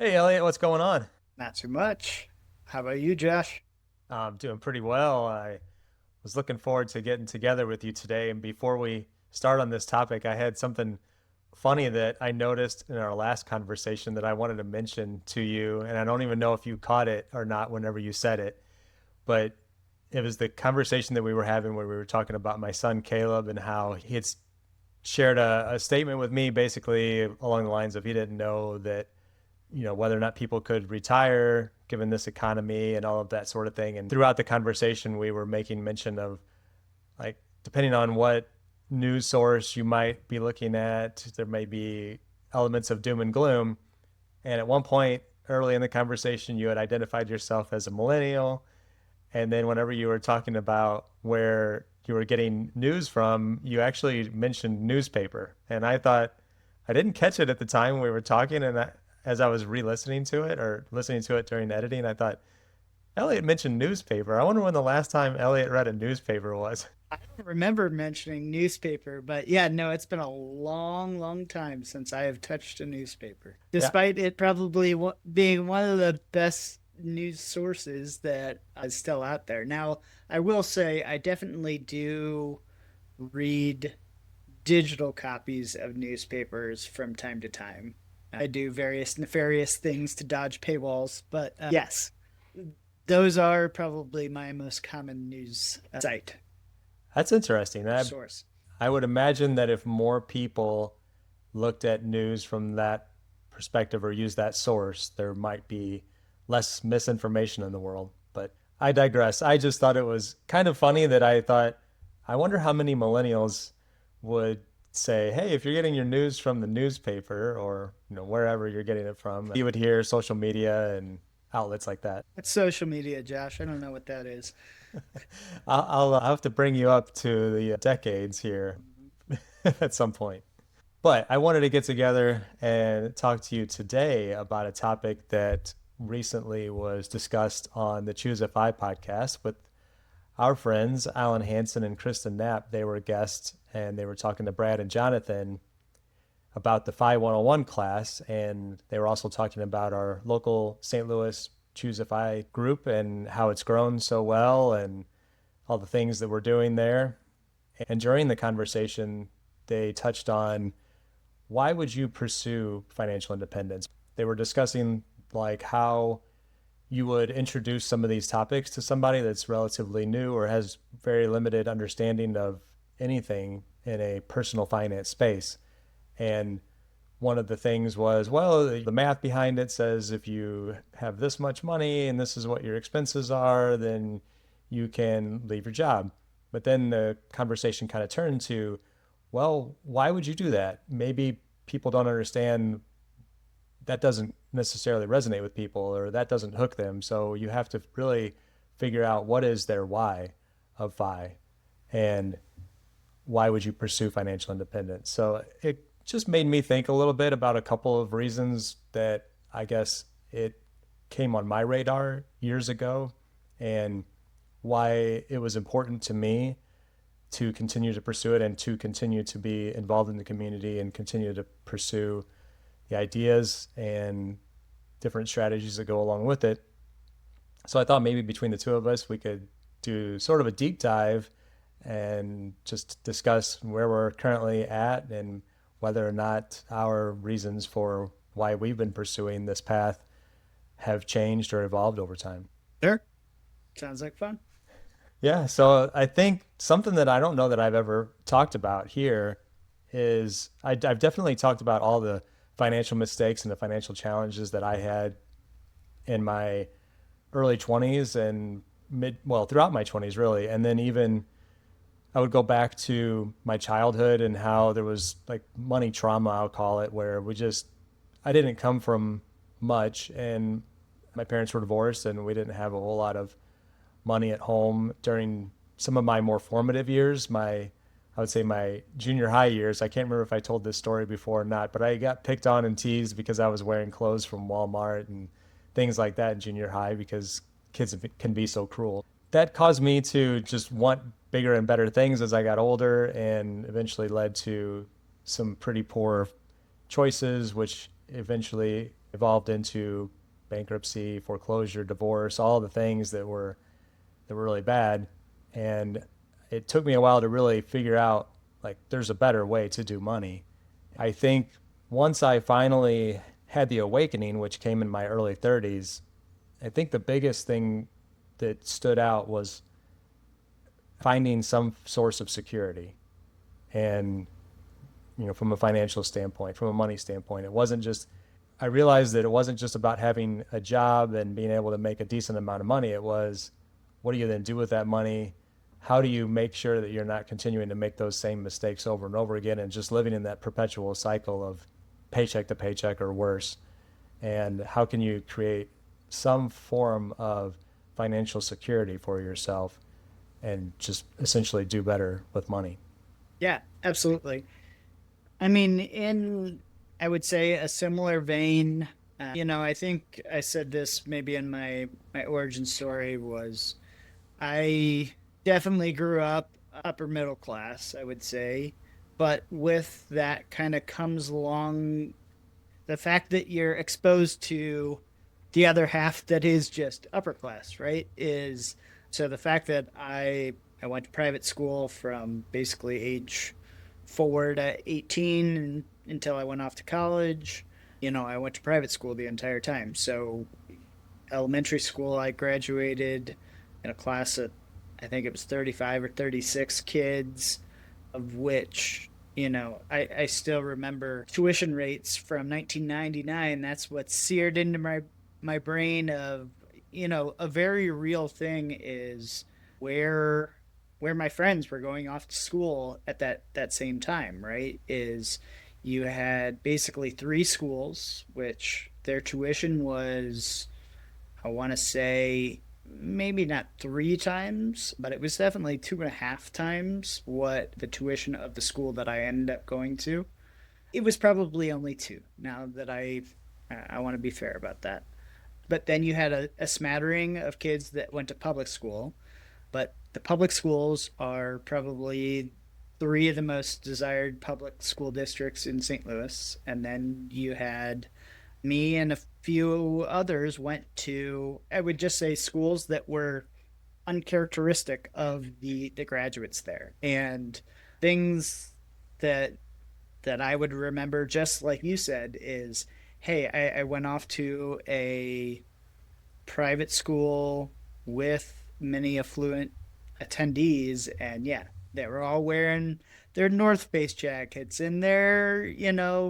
Hey Elliot, what's going on? Not too much. How about you, Josh? I'm doing pretty well. I was looking forward to getting together with you today. And before we start on this topic, I had something funny that I noticed in our last conversation that I wanted to mention to you. And I don't even know if you caught it or not whenever you said it, but it was the conversation that we were having where we were talking about my son Caleb and how he had shared a statement with me basically along the lines of he didn't know that whether or not people could retire given this economy and all of that sort of thing. And throughout the conversation, we were making mention of like, depending on what news source you might be looking at, there may be elements of doom and gloom. And at one point early in the conversation, you had identified yourself as a millennial. And then whenever you were talking about where you were getting news from, you actually mentioned newspaper. And I thought, I didn't catch it at the time we were talking. As I was re-listening to it or listening to it during editing, I thought, Elliot mentioned newspaper. I wonder when the last time Elliot read a newspaper was. I don't remember mentioning newspaper, but yeah, no, it's been a long, long time since I have touched a newspaper, Yeah, despite it probably being one of the best news sources that is still out there. Now, I will say I definitely do read digital copies of newspapers from time to time. I do various nefarious things to dodge paywalls, but yes, those are probably my most common news site that's interesting. or I, source. I would imagine that if more people looked at news from that perspective or used that source, there might be less misinformation in the world. But I digress. I just thought it was kind of funny that I thought, I wonder how many millennials would say, hey, if you're getting your news from the newspaper or wherever you're getting it from, you would hear social media and outlets like that. It's social media, Josh. I don't know what that is. I'll have to bring you up to the decades here at some point. But I wanted to get together and talk to you today about a topic that recently was discussed on the ChooseFI podcast with our friends, Alan Hansen and Kristen Knapp. They were guests and they were talking to Brad and Jonathan about the FI 101 class. And they were also talking about our local St. Louis ChooseFI group and how it's grown so well and all the things that we're doing there. And during the conversation, they touched on why would you pursue financial independence? They were discussing like how you would introduce some of these topics to somebody that's relatively new or has very limited understanding of anything in a personal finance space. And one of the things was, well, the math behind it says if you have this much money and this is what your expenses are, then you can leave your job. But then the conversation kind of turned to, well, why would you do that? Maybe people don't understand that doesn't necessarily resonate with people or that doesn't hook them. So you have to really figure out what is their why of FI and why would you pursue financial independence. So it just made me think a little bit about a couple of reasons that I guess it came on my radar years ago and why it was important to me to continue to pursue it and to continue to be involved in the community and continue to pursue the ideas and different strategies that go along with it. So I thought maybe between the two of us, we could do sort of a deep dive and just discuss where we're currently at and whether or not our reasons for why we've been pursuing this path have changed or evolved over time. Sure. Sounds like fun. Yeah, so I think something that I don't know that I've ever talked about here is I've definitely talked about all the financial mistakes and the financial challenges that I had in my early 20s and well, throughout my 20s, really. And then even I would go back to my childhood and how there was like money trauma, I'll call it, where I didn't come from much and my parents were divorced and we didn't have a whole lot of money at home during some of my more formative years. I would say my junior high years. I can't remember if I told this story before or not, but I got picked on and teased because I was wearing clothes from Walmart and things like that in junior high because kids can be so cruel. That caused me to just want bigger and better things as I got older and eventually led to some pretty poor choices, which eventually evolved into bankruptcy, foreclosure, divorce, all the things that were really bad. And it took me a while to really figure out like there's a better way to do money. I think once I finally had the awakening, which came in my early 30s, I think the biggest thing that stood out was finding some source of security. And, from a financial standpoint, from a money standpoint, it wasn't just, I realized that it wasn't just about having a job and being able to make a decent amount of money. It was, what do you then do with that money? How do you make sure that you're not continuing to make those same mistakes over and over again and just living in that perpetual cycle of paycheck to paycheck or worse? And how can you create some form of financial security for yourself and just essentially do better with money? Yeah, absolutely. I mean, in I would say a similar vein, I think I said this maybe in my origin story was I definitely grew up upper middle class, I would say, but with that kind of comes along the fact that you're exposed to the other half that is just upper class, right? Is so the fact that I went to private school from basically age 4 to 18 until I went off to college. I went to private school the entire time. So elementary school, I graduated in a class that I think it was 35 or 36 kids, of which, I still remember tuition rates from 1999. That's what seared into my brain of, a very real thing is where where my friends were going off to school at that same time, right? Is you had basically three schools, which their tuition was, I want to say, maybe not three times, but it was definitely 2.5 times what the tuition of the school that I ended up going to. It was probably only two. Now that I want to be fair about that. But then you had a smattering of kids that went to public school, but the public schools are probably three of the most desired public school districts in St. Louis. And then you had me and a few others went to, I would just say, schools that were uncharacteristic of the graduates there. And things that I would remember, just like you said, is hey, I went off to a private school with many affluent attendees, and yeah, they were all wearing their North Face jackets and their,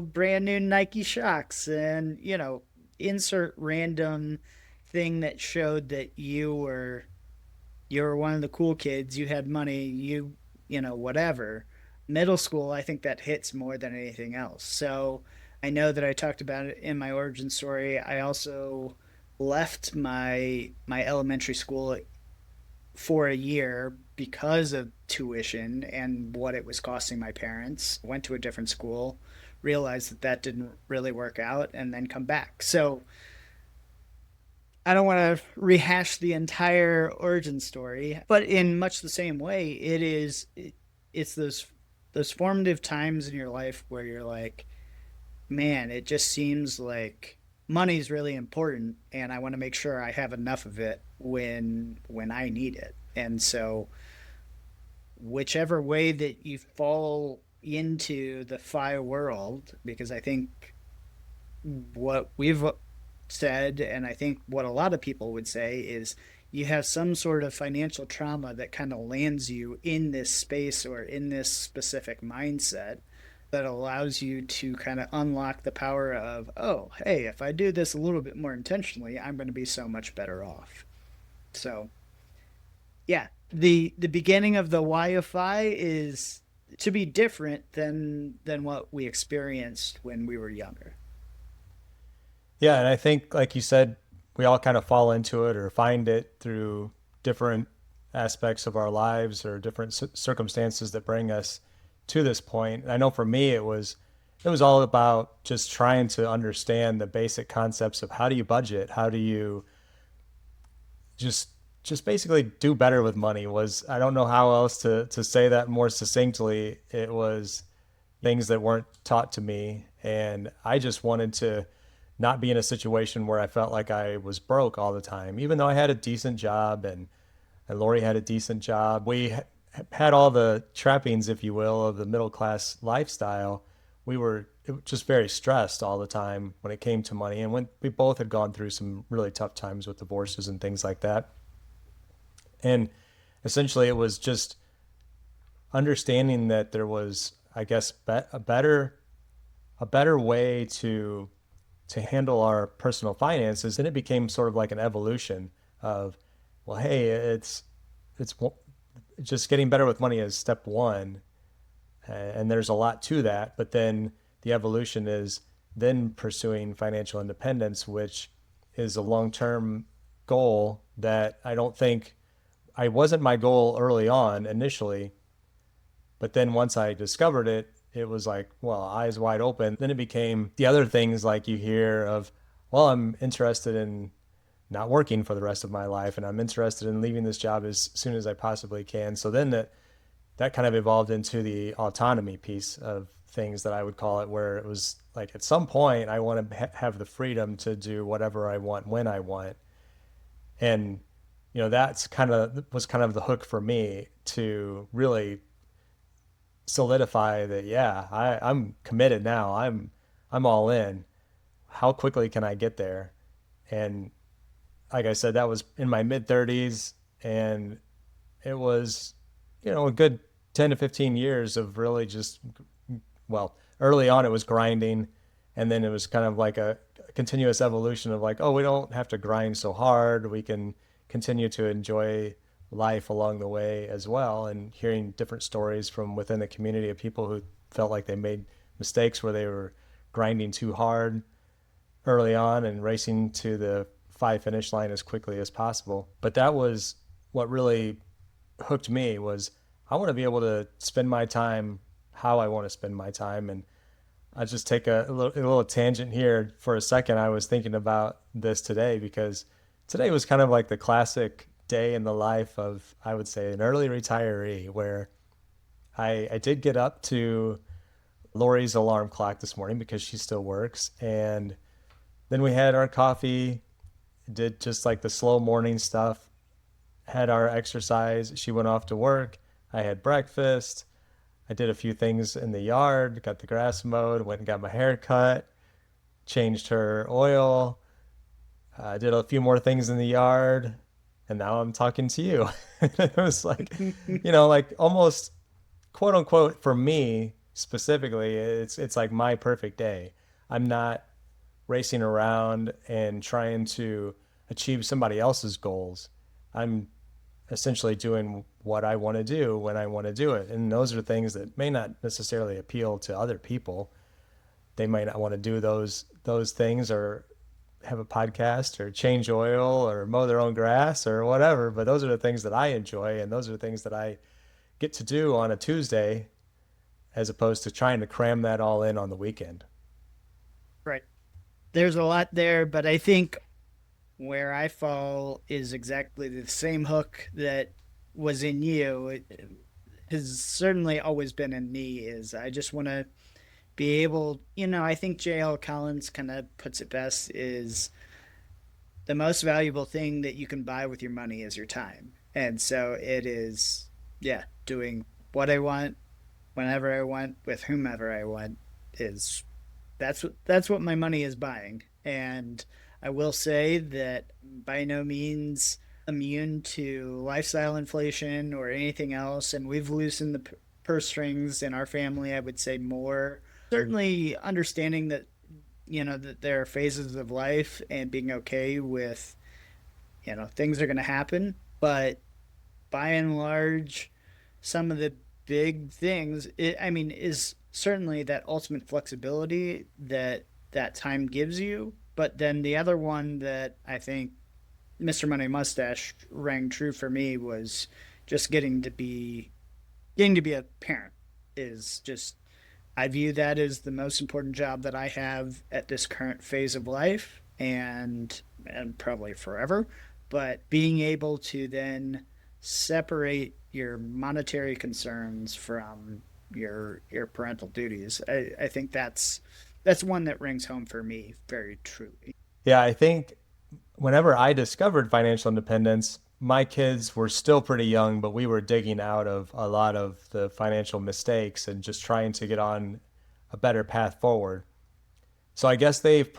brand new Nike Shocks, and, insert random thing that showed that you were one of the cool kids, you had money, whatever. Middle school, I think that hits more than anything else. So I know that I talked about it in my origin story. I also left my elementary school for a year because of tuition and what it was costing my parents. Went to a different school, realized that didn't really work out, and then come back. So I don't want to rehash the entire origin story, but in much the same way, it's those formative times in your life where you're like, man, it just seems like money's really important, and I want to make sure I have enough of it when I need it. And so whichever way that you fall into the FI world, because I think what we've said, and I think what a lot of people would say, is you have some sort of financial trauma that kind of lands you in this space or in this specific mindset that allows you to kind of unlock the power of, oh, hey, if I do this a little bit more intentionally, I'm going to be so much better off. So, yeah, the beginning of the YFI is to be different than what we experienced when we were younger. Yeah, and I think, like you said, we all kind of fall into it or find it through different aspects of our lives or different circumstances that bring us to this point. I know for me, it was all about just trying to understand the basic concepts of how do you budget, how do you just just basically do better with money. Was I don't know how else to say that more succinctly. It was things that weren't taught to me, and I just wanted to not be in a situation where I felt like I was broke all the time, even though I had a decent job and Lori had a decent job. We had all the trappings, if you will, of the middle class lifestyle. We were just very stressed all the time when it came to money. And when we both had gone through some really tough times with divorces and things like that. And essentially, it was just understanding that there was, I guess, a better way to handle our personal finances. And it became sort of like an evolution of, well, hey, it's just getting better with money is step one, and there's a lot to that. But then the evolution is then pursuing financial independence, which is a long-term goal that I don't think I wasn't my goal early on initially, but then once I discovered it, it was like, well, eyes wide open. Then it became the other things like you hear of, well, I'm interested in not working for the rest of my life and I'm interested in leaving this job as soon as I possibly can. So then that kind of evolved into the autonomy piece of things that I would call it, where it was like at some point I want to have the freedom to do whatever I want when I want. And that's kind of was kind of the hook for me to really solidify that, yeah, I'm committed now. I'm all in. How quickly can I get there? And like I said, that was in my mid 30s, and it was, a good 10 to 15 years of really just, well, early on it was grinding, and then it was kind of like a continuous evolution of like, oh, we don't have to grind so hard. We can continue to enjoy life along the way as well, and hearing different stories from within the community of people who felt like they made mistakes where they were grinding too hard early on and racing to the five finish line as quickly as possible. But that was what really hooked me, was I want to be able to spend my time how I want to spend my time. And I just take a little tangent here for a second. I was thinking about this today because today was kind of like the classic day in the life of, I would say, an early retiree, where I did get up to Lori's alarm clock this morning because she still works. And then we had our coffee, did just like the slow morning stuff, had our exercise. She went off to work. I had breakfast. I did a few things in the yard, got the grass mowed, went and got my hair cut, changed her oil, did a few more things in the yard, and now I'm talking to you. It was like, like almost quote unquote for me specifically, it's like my perfect day. I'm not racing around and trying to achieve somebody else's goals. I'm essentially doing what I want to do when I want to do it. And those are things that may not necessarily appeal to other people. They might not want to do those things, or have a podcast, or change oil, or mow their own grass, or whatever. But those are the things that I enjoy, and those are the things that I get to do on a Tuesday, as opposed to trying to cram that all in on the weekend. Right. There's a lot there, but I think where I fall is exactly the same hook that was in you. It has certainly always been in me, is I just want to be able, I think J.L. Collins kind of puts it best, is the most valuable thing that you can buy with your money is your time. And so it is, yeah, doing what I want, whenever I want, with whomever I want, is that's what my money is buying. And I will say that by no means immune to lifestyle inflation or anything else, and we've loosened the purse strings in our family, I would say more. Certainly understanding that that there are phases of life and being okay with things are going to happen, but by and large, some of the big things, I mean, is certainly that ultimate flexibility that that time gives you. But then the other one that I think Mr. Money Mustache rang true for me was just getting to be a parent. Is just, I view that as the most important job that I have at this current phase of life, and probably forever. But being able to then separate your monetary concerns from your parental duties, I think that's one that rings home for me very truly. Yeah, I think whenever I discovered financial independence, my kids were still pretty young, but we were digging out of a lot of the financial mistakes and just trying to get on a better path forward. So I guess they've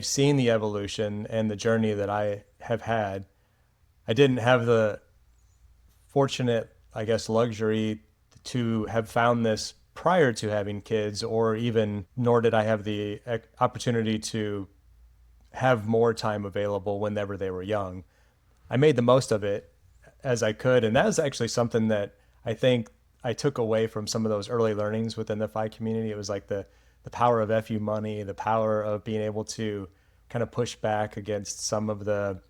seen the evolution and the journey that I have had. I didn't have the fortunate, I guess, luxury to have found this prior to having kids, or even, nor did I have the opportunity to have more time available whenever they were young. I made the most of it as I could. And that was actually something that I think I took away from some of those early learnings within the FI community. It was like the power of FU money, the power of being able to kind of push back against some of the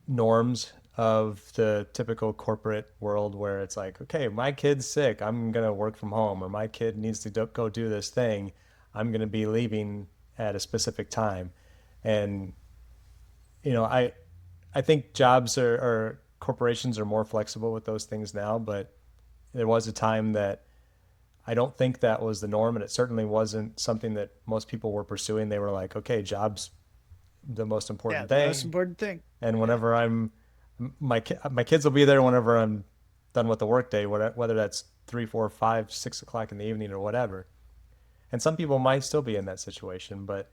norms of the typical corporate world where it's like, okay, my kid's sick, I'm going to work from home, or my kid needs to go do this thing, I'm going to be leaving at a specific time. And, I think jobs or corporations are more flexible with those things now, but there was a time that I don't think that was the norm, and it certainly wasn't something that most people were pursuing. They were like, okay, jobs the most Yeah, important the most thing, important thing. and Yeah. whenever my kids will be there whenever I'm done with the workday, whether that's 3, 4, 5, 6 o'clock in the evening or whatever. And some people might still be in that situation, but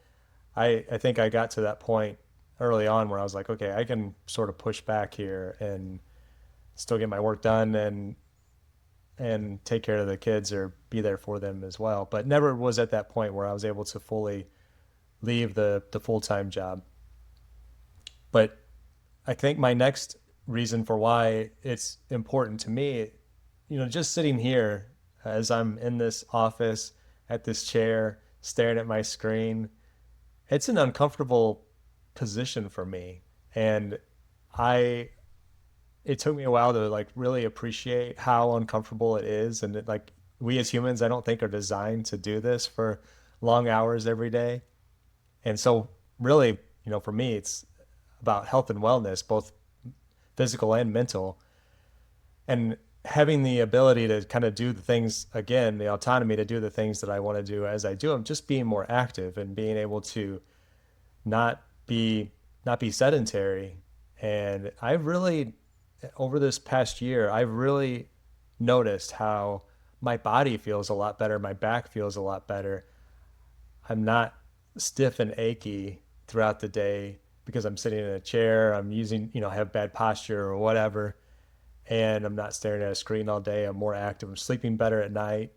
I think I got to that point early on where I was like, okay, I can sort of push back here and still get my work done and take care of the kids or be there for them as well. But never was at that point where I was able to fully leave the full time job. But I think my next reason for why it's important to me, just sitting here as I'm in this office at this chair staring at my screen, it's an uncomfortable position for me. And I it took me a while to like really appreciate how uncomfortable it is, and like we as humans I don't think are designed to do this for long hours every day. And so really, for me it's about health and wellness, both physical and mental, and having the ability to kind of do the things again, the autonomy to do the things that I want to do as I do them, just being more active and being able to not be not be sedentary. And I've really, over this past year, I've really noticed how my body feels a lot better, my back feels a lot better. I'm not stiff and achy throughout the day because I'm sitting in a chair, I'm using, have bad posture or whatever, and I'm not staring at a screen all day. I'm more active. I'm sleeping better at night.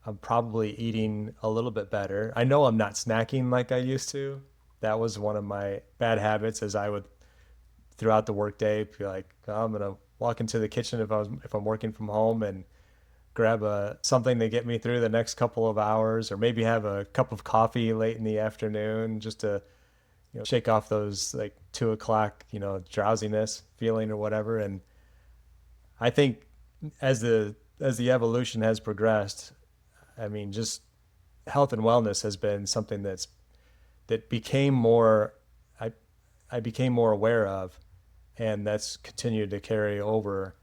I'm probably eating a little bit better. I know I'm not snacking like I used to. That was one of my bad habits, as I would throughout the workday be like, oh, I'm gonna walk into the kitchen if I'm working from home and grab something to get me through the next couple of hours, or maybe have a cup of coffee late in the afternoon just to shake off those like 2 o'clock drowsiness feeling or whatever. And I think as the evolution has progressed, I mean, just health and wellness has been something that became more I I became more aware of, and that's continued to carry over.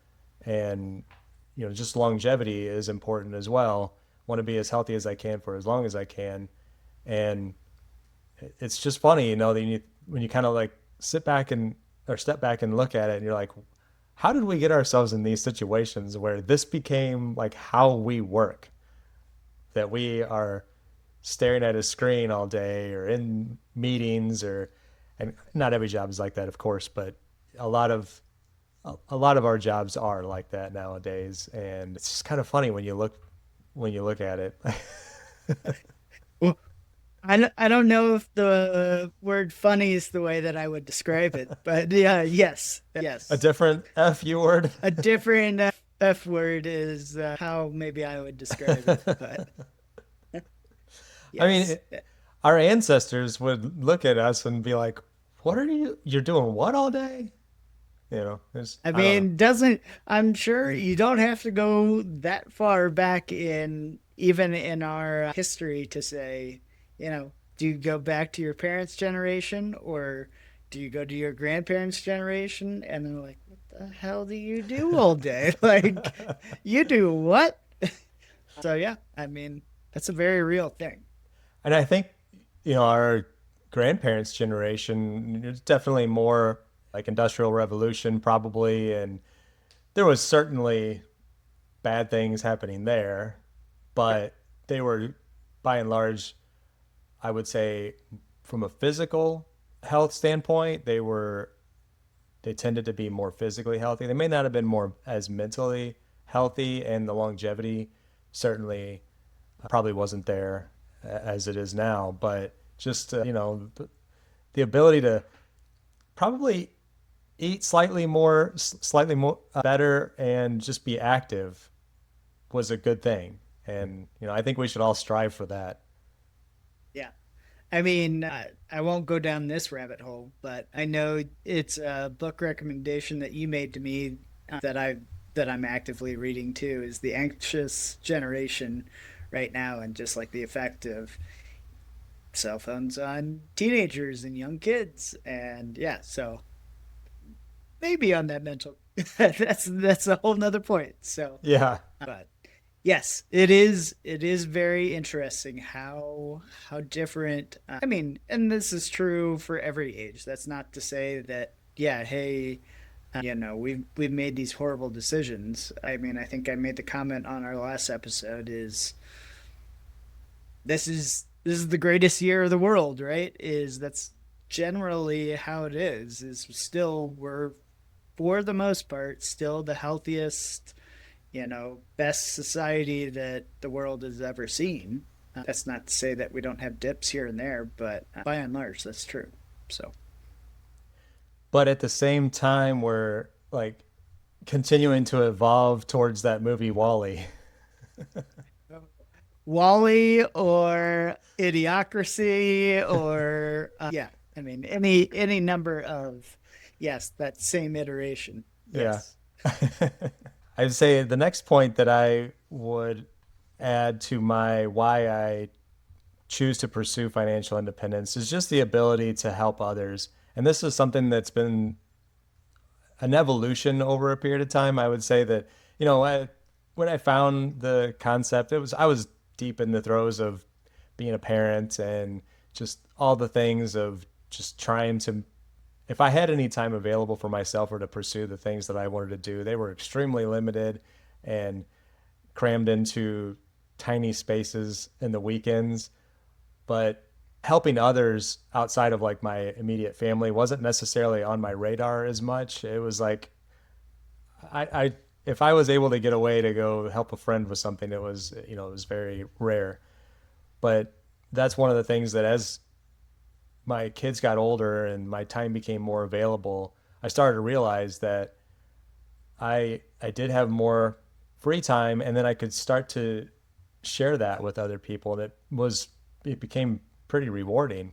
And just longevity is important as well. Want to be as healthy as I can for as long as I can. And it's just funny, that when you kind of like sit back and or step back and look at it, and you're like, how did we get ourselves in these situations where this became like how we work? That we are staring at a screen all day or in meetings, and not every job is like that, of course, but a lot of a lot of our jobs are like that nowadays, and it's just kind of funny when you look at it. Well, I don't know if the word funny is the way that I would describe it, but yeah, yes, A yes. different F-U word. A different F word is how maybe I would describe it, but I mean, yes. our ancestors would look at us and be like, "What are you're doing what all day?" I I don't know. mean, doesn't I'm sure you don't have to go that far back in even in our history to say, do you go back to your parents' generation or do you go to your grandparents' generation? And they're like, what the hell do you do all day? Like, you do what? So yeah, I mean, That's a very real thing. And I think, our grandparents' generation is definitely more like industrial revolution probably, and there was certainly bad things happening there, Yep. but they were by and large, I would say, from a physical health standpoint, they tended to be more physically healthy. They may not have been more as mentally healthy, and the longevity certainly probably wasn't there as it is now. But just the ability to probably eat slightly more better, and just be active was a good thing. And I think we should all strive for that. Yeah. I mean, I won't go down this rabbit hole, but I know it's a book recommendation that you made to me that I'm actively reading too is The Anxious Generation right now, and just like the effect of cell phones on teenagers and young kids. And yeah, so maybe on that mental that's a whole nother point. So Yeah. but yes, it is very interesting how different I mean, and this is true for every age. That's not to say that yeah, hey, we've made these horrible decisions. I mean, I think I made the comment on our last episode is this is the greatest year of the world, right? Is that's generally how it is still we're for the most part still the healthiest, best society that the world has ever seen. That's not to say that we don't have dips here and there, but by and large, that's true. So, But at the same time, we're like continuing to evolve towards that movie Wall-E. Wally or Idiocracy or yeah, I mean any number of yes, that same iteration. Yeah. Yes. I'd say the next point that I would add to my why I choose to pursue financial independence is just the ability to help others. And this is something that's been an evolution over a period of time. I would say that, when I found the concept, I was deep in the throes of being a parent and just all the things of just trying to, if I had any time available for myself or to pursue the things that I wanted to do, they were extremely limited and crammed into tiny spaces in the weekends. But helping others outside of like my immediate family wasn't necessarily on my radar as much. It was like I if I was able to get away to go help a friend with something, it was very rare. But that's one of the things that as my kids got older and my time became more available, I started to realize that I did have more free time, and then I could start to share that with other people, and it became pretty rewarding.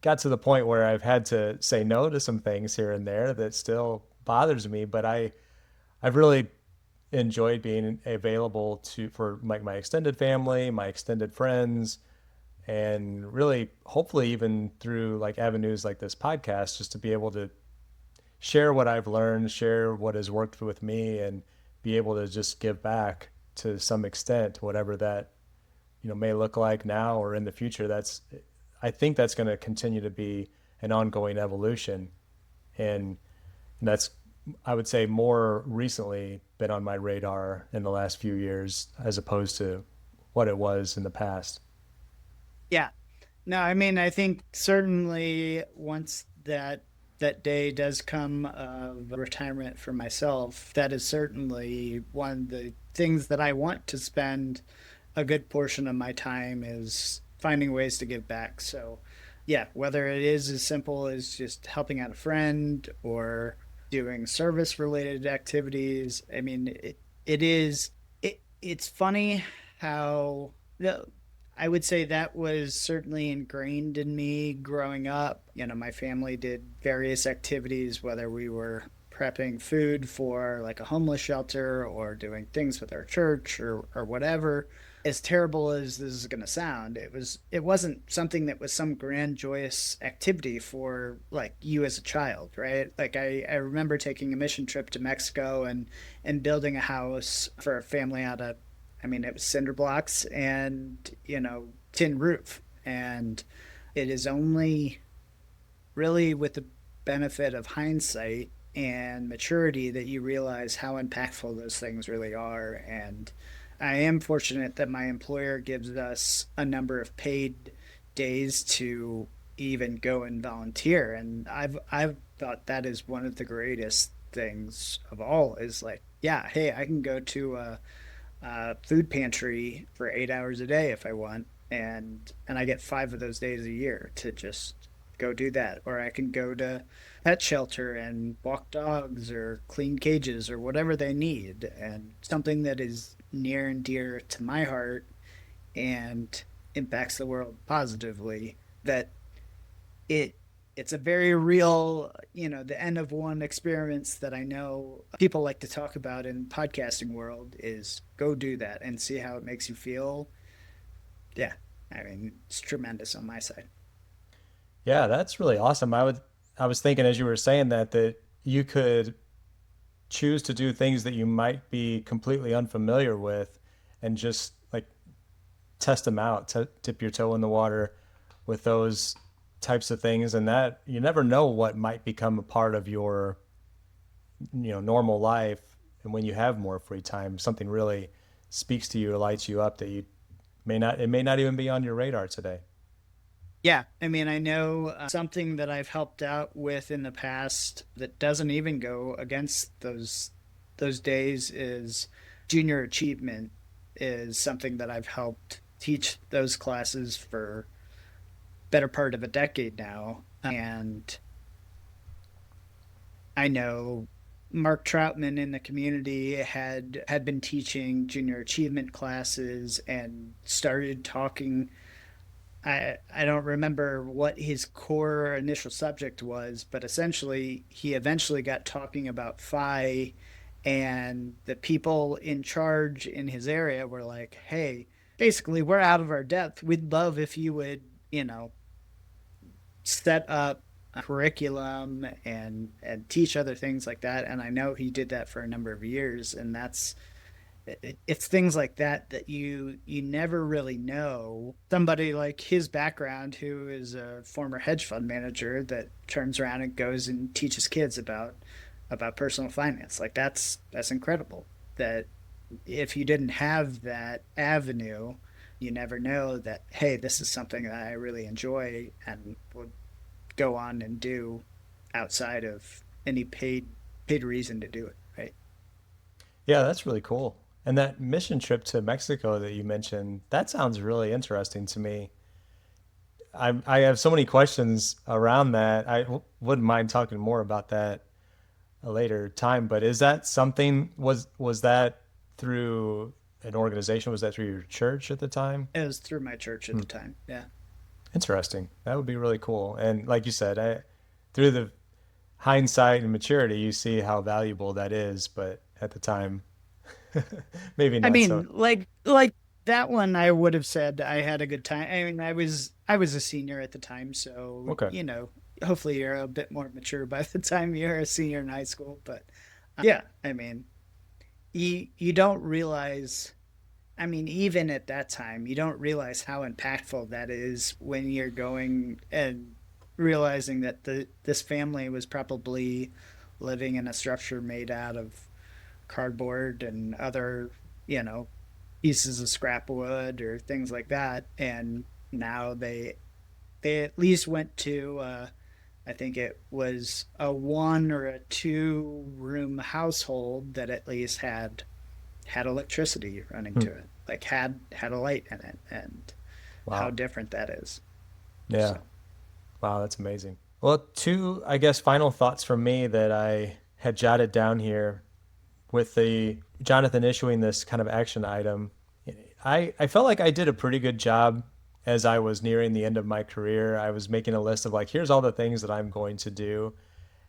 Got to the point where I've had to say no to some things here and there that still bothers me, but I've really enjoyed being available for like my extended family, my extended friends, and really hopefully even through like avenues like this podcast, just to be able to share what I've learned, share what has worked with me, and be able to just give back to some extent, whatever that may look like now or in the future. I think that's going to continue to be an ongoing evolution, and that's, I would say, more recently been on my radar in the last few years as opposed to what it was in the past. Yeah. No, I mean, I think certainly once that day does come of retirement for myself, that is certainly one of the things that I want to spend a good portion of my time is finding ways to give back. So, yeah, whether it is as simple as just helping out a friend or doing service related activities, I mean, it is it's funny how I would say that was certainly ingrained in me growing up. My family did various activities, whether we were prepping food for like a homeless shelter or doing things with our church or whatever. As terrible as this is going to sound, it wasn't something that was some grand joyous activity for like you as a child, right? Like I remember taking a mission trip to Mexico and building a house for a family out of I mean, it was cinder blocks and, tin roof. And it is only really with the benefit of hindsight and maturity that you realize how impactful those things really are. And I am fortunate that my employer gives us a number of paid days to even go and volunteer. And I've thought that is one of the greatest things of all is like, yeah, hey, I can go to a food pantry for 8 hours a day if I want, and I get 5 of those days a year to just go do that. Or I can go to pet shelter and walk dogs or clean cages or whatever they need. And something that is near and dear to my heart and impacts the world positively, that it it's a very real, the end of one experiments that I know people like to talk about in podcasting world is go do that and see how it makes you feel. Yeah. I mean, it's tremendous on my side. Yeah, that's really awesome. I was thinking as you were saying that you could choose to do things that you might be completely unfamiliar with and just like test them out, dip your toe in the water with those types of things, and that you never know what might become a part of your normal life. And when you have more free time, something really speaks to you or lights you up that you may not even be on your radar today. Yeah, I mean, I know something that I've helped out with in the past that doesn't even go against those days is junior achievement is something that I've helped teach those classes for better part of a decade now. And I know Mark Troutman in the community had been teaching junior achievement classes and started talking. I don't remember what his core initial subject was, but essentially he eventually got talking about FI, and the people in charge in his area were like, "Hey, basically we're out of our depth. We'd love if you would, set up a curriculum and teach other things like that." And I know he did that for a number of years, and it's things like that that you never really know. Somebody like his background, who is a former hedge fund manager, that turns around and goes and teaches kids about personal finance. Like that's incredible. That if you didn't have that avenue, you never know that, hey, this is something that I really enjoy and would go on and do outside of any paid reason to do it, right? Yeah, that's really cool. And that mission trip to Mexico that you mentioned, that sounds really interesting to me. I have so many questions around that. Wouldn't mind talking more about that a later time, but is that something, was that through an organization? Was that through your church at the time? It was through my church at Hmm. the time. Yeah. Interesting. That would be really cool. And like you said, through the hindsight and maturity, you see how valuable that is, but at the time, maybe I not so. mean, like that one, I would have said I had a good time. I mean, I was a senior at the time, so Okay. hopefully you're a bit more mature by the time you're a senior in high school. But yeah, I mean, you don't realize. I mean, even at that time, you don't realize how impactful that is when you're going and realizing that this family was probably living in a structure made out of cardboard and other, you know, pieces of scrap wood or things like that. And now they at least went to I think it was a one or a two room household that at least had electricity running Hmm. to it, like had a light in it, and how Wow. different that is. Yeah. So Wow, that's amazing. Well, two, I guess, final thoughts from me that I had jotted down here with the Jonathan issuing this kind of action item. I felt like I did a pretty good job as I was nearing the end of my career. I was making a list of like, here's all the things that I'm going to do.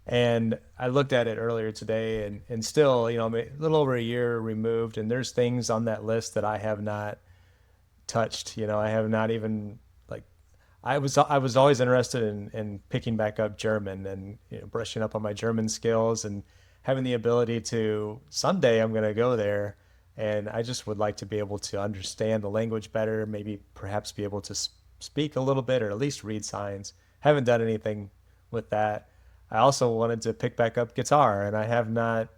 And I looked at it earlier today and still, I'm a little over a year removed, and there's things on that list that I have not touched. I have not even like I was always interested in picking back up German and brushing up on my German skills and having the ability to someday I'm going to go there And I just would like to be able to understand the language better, maybe perhaps be able to speak a little bit or at least read signs. Haven't done anything with that. I also wanted to pick back up guitar, and I have not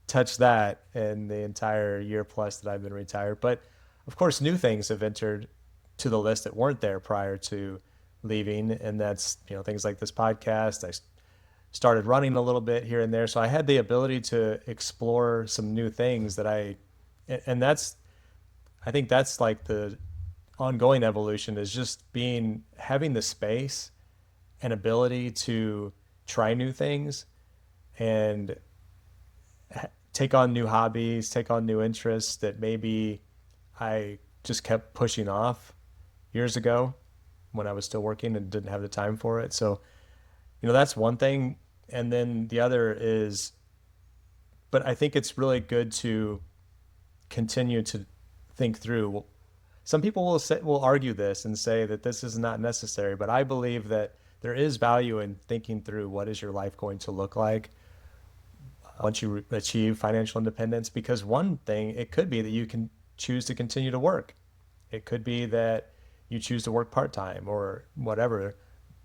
touched that in the entire year plus that I've been retired. But of course, new things have entered to the list that weren't there prior to leaving, and that's things like this podcast. I started running a little bit here and there, so I had the ability to explore some new things that and that's I think that's like the ongoing evolution is just having the space and ability to try new things and take on new hobbies, take on new interests that maybe I just kept pushing off years ago when I was still working and didn't have the time for it. So, that's one thing. And then the other is, but I think it's really good to continue to think through. Some people will argue this and say that this is not necessary, but I believe that there is value in thinking through what is your life going to look like once you achieve financial independence. Because one thing, it could be that you can choose to continue to work. It could be that you choose to work part-time or whatever.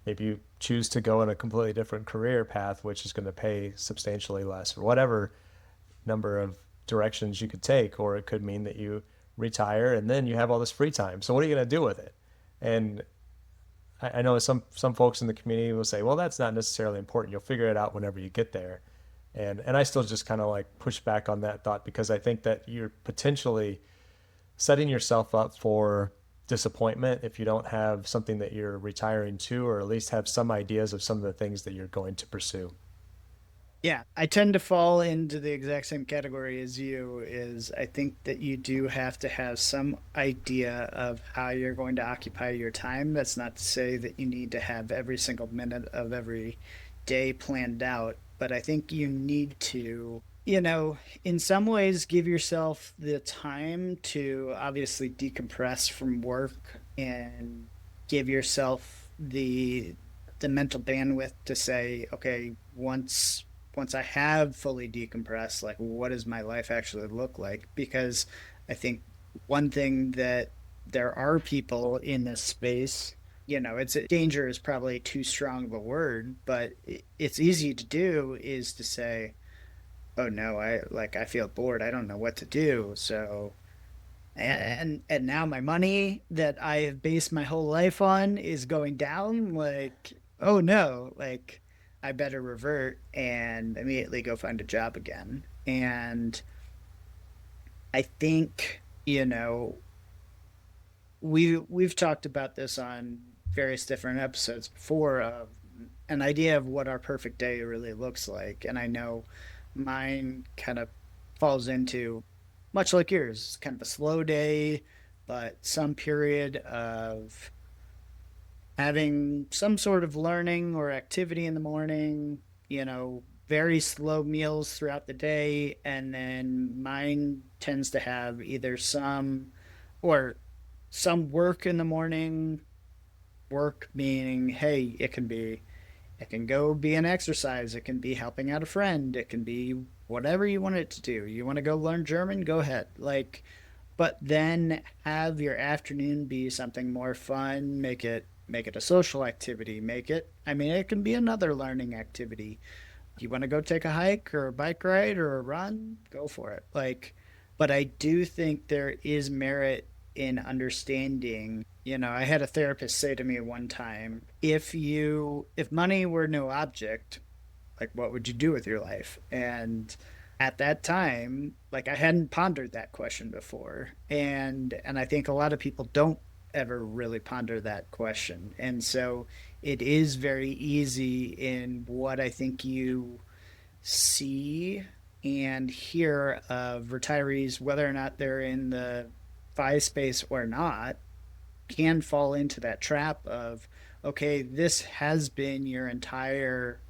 Maybe you choose to go in a completely different career path, which is going to pay substantially less, or whatever number of directions you could take. Or it could mean that you retire and then you have all this free time. So what are you going to do with it? And I know some folks in the community will say, well, that's not necessarily important. You'll figure it out whenever you get there. And I still just kind of like push back on that thought, because I think that you're potentially setting yourself up for disappointment if you don't have something that you're retiring to, or at least have some ideas of some of the things that you're going to pursue. Yeah, I tend to fall into the exact same category as you is I think that you do have to have some idea of how you're going to occupy your time. That's not to say that you need to have every single minute of every day planned out, but I think you need to, in some ways give yourself the time to obviously decompress from work and give yourself the mental bandwidth to say, okay, once I have fully decompressed, like what does my life actually look like? Because I think one thing that there are people in this space, it's danger is probably too strong of a word, but it's easy to do is to say, oh no, I feel bored. I don't know what to do. So and now my money that I have based my whole life on is going down. Like, oh no, like I better revert and immediately go find a job again. And I think, we've talked about this on various different episodes before of an idea of what our perfect day really looks like. And I know mine kind of falls into much like yours, kind of a slow day, but some period of having some sort of learning or activity in the morning, very slow meals throughout the day. And then mine tends to have either or some work in the morning, work meaning, hey, it can go be an exercise. It can be helping out a friend. It can be whatever you want it to do. You want to go learn German? Go ahead. Like, but then have your afternoon be something more fun. Make it a social activity. It can be another learning activity. You want to go take a hike or a bike ride or a run? Go for it. Like, but I do think there is merit in understanding. I had a therapist say to me one time, if money were no object, like what would you do with your life? And at that time, like I hadn't pondered that question before. And I think a lot of people don't ever really ponder that question. And so it is very easy in what I think you see and hear of retirees, whether or not they're in the FI space or not, can fall into that trap of, okay, this has been your entire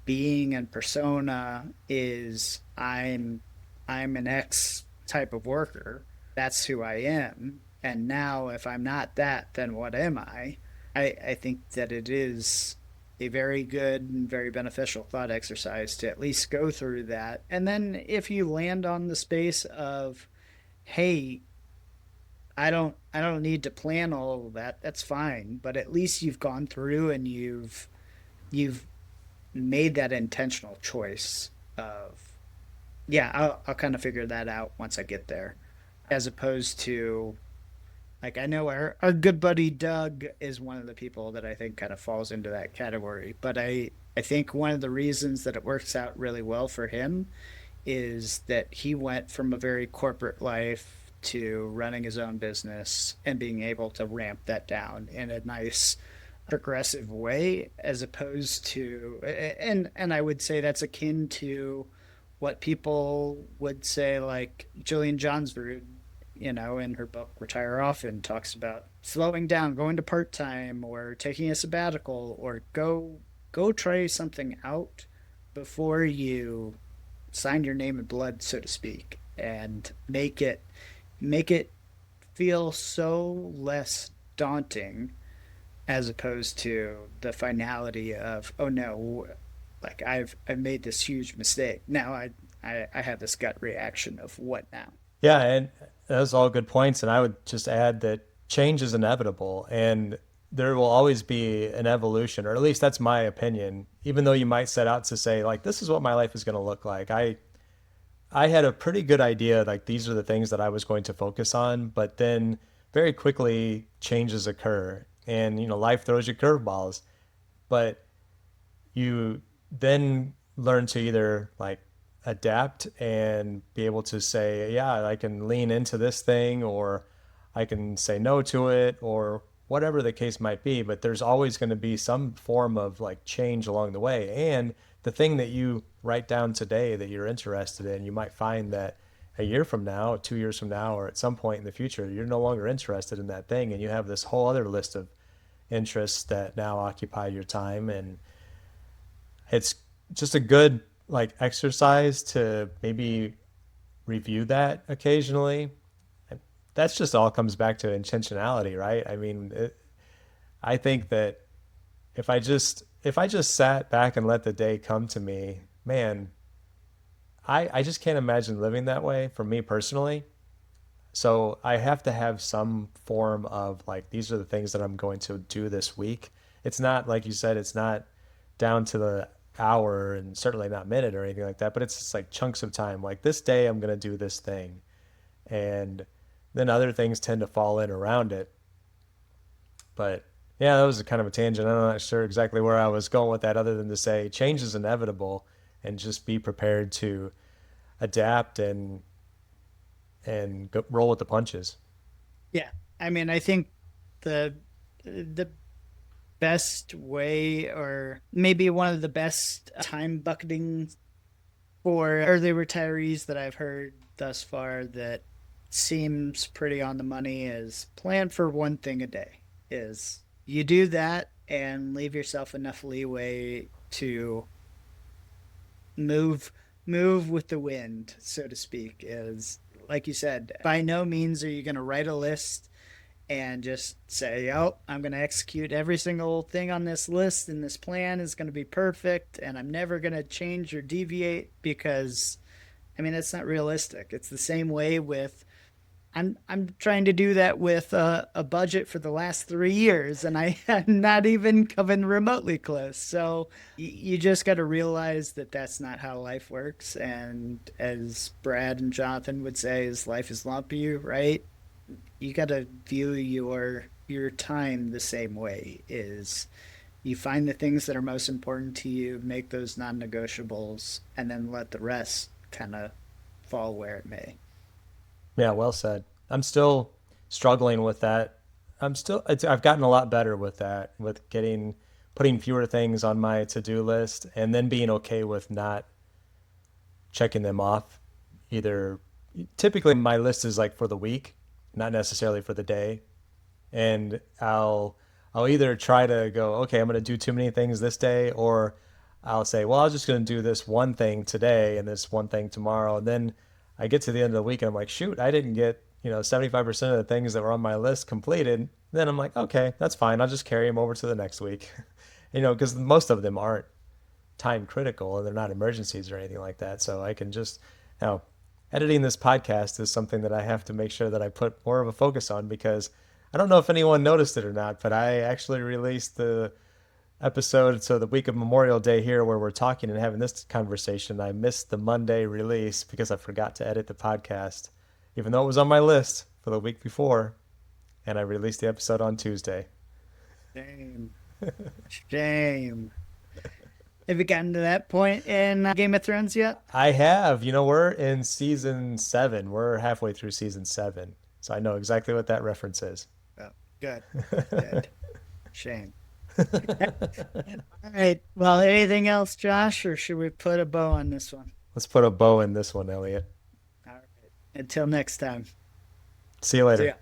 being and persona is I'm an X type of worker. That's who I am. And now if I'm not that, then what am I? I think that it is a very good and very beneficial thought exercise to at least go through that. And then if you land on the space of hey, I don't need to plan all of that. That's fine. But at least you've gone through and you've made that intentional choice of, yeah, I'll kind of figure that out once I get there. As opposed to, like, I know our good buddy Doug is one of the people that I think kind of falls into that category. But I think one of the reasons that it works out really well for him is that he went from a very corporate life to running his own business and being able to ramp that down in a nice progressive way, as opposed to, and I would say that's akin to what people would say, like Jillian Johnsrud, in her book Retire Often, talks about slowing down, going to part-time, or taking a sabbatical, or go try something out before you sign your name in blood, so to speak, and make it feel so less daunting, as opposed to the finality of, oh no, like I've made this huge mistake. Now I have this gut reaction of what now? Yeah, and those are all good points. And I would just add that change is inevitable and there will always be an evolution, or at least that's my opinion. Even though you might set out to say, like, this is what my life is going to look like. I had a pretty good idea, like, these are the things that I was going to focus on, but then very quickly changes occur. And, life throws you curveballs. But you then learn to either like adapt and be able to say, yeah, I can lean into this thing, or I can say no to it, or whatever the case might be. But there's always going to be some form of like change along the way. And the thing that you write down today that you're interested in, you might find that a year from now, 2 years from now, or at some point in the future, you're no longer interested in that thing. And you have this whole other list of interests that now occupy your time. And it's just a good like exercise to maybe review that occasionally. That's just all comes back to intentionality, right? I mean, I think that if I just sat back and let the day come to me, man, I just can't imagine living that way for me personally. So I have to have some form of like, these are the things that I'm going to do this week. It's not like you said, it's not down to the hour and certainly not minute or anything like that, but it's just like chunks of time. Like this day, I'm going to do this thing. And then other things tend to fall in around it. But yeah, that was a kind of a tangent. I'm not sure exactly where I was going with that, other than to say change is inevitable and just be prepared to adapt and roll with the punches. Yeah, I mean, I think the the best way, or maybe one of the best time bucketing for early retirees that I've heard thus far that seems pretty on the money, is plan for one thing a day. Is you do that and leave yourself enough leeway to move move with the wind, so to speak. Is, like you said, by no means are you going to write a list and just say, oh, I'm going to execute every single thing on this list and this plan is going to be perfect and I'm never going to change or deviate, because, I mean, it's not realistic. It's the same way with, I'm trying to do that with a budget for the last 3 years, and I'm not even coming remotely close. So you just got to realize that that's not how life works. And as Brad and Jonathan would say, is life is lumpy, right? You got to view your time the same way. Is you find the things that are most important to you, make those non-negotiables, and then let the rest kind of fall where it may. Yeah, well said. I'm still struggling with that. I've gotten a lot better with that, with putting fewer things on my to-do list and then being okay with not checking them off. Either typically my list is like for the week, not necessarily for the day. And I'll either try to go, okay, I'm going to do too many things this day, or I'll say, well, I'm just going to do this one thing today and this one thing tomorrow. And then I get to the end of the week and I'm like, shoot, I didn't get, 75% of the things that were on my list completed. Then I'm like, okay, that's fine. I'll just carry them over to the next week. Because most of them aren't time critical and they're not emergencies or anything like that. So I can just, you know, editing this podcast is something that I have to make sure that I put more of a focus on because I don't know if anyone noticed it or not, but I actually released the episode so the week of Memorial Day here where we're talking and having this conversation. I missed the Monday release because I forgot to edit the podcast, even though it was on my list for the week before, and I released the episode on Tuesday. Shame. Shame. Have you gotten to that point in Game of Thrones yet? I have. We're in season 7. We're halfway through season 7. So I know exactly what that reference is. Oh, good. Good. Shame. All right. Well, anything else, Josh, or should we put a bow on this one? Let's put a bow in this one, Elliot. All right. Until next time. See you See later. ya.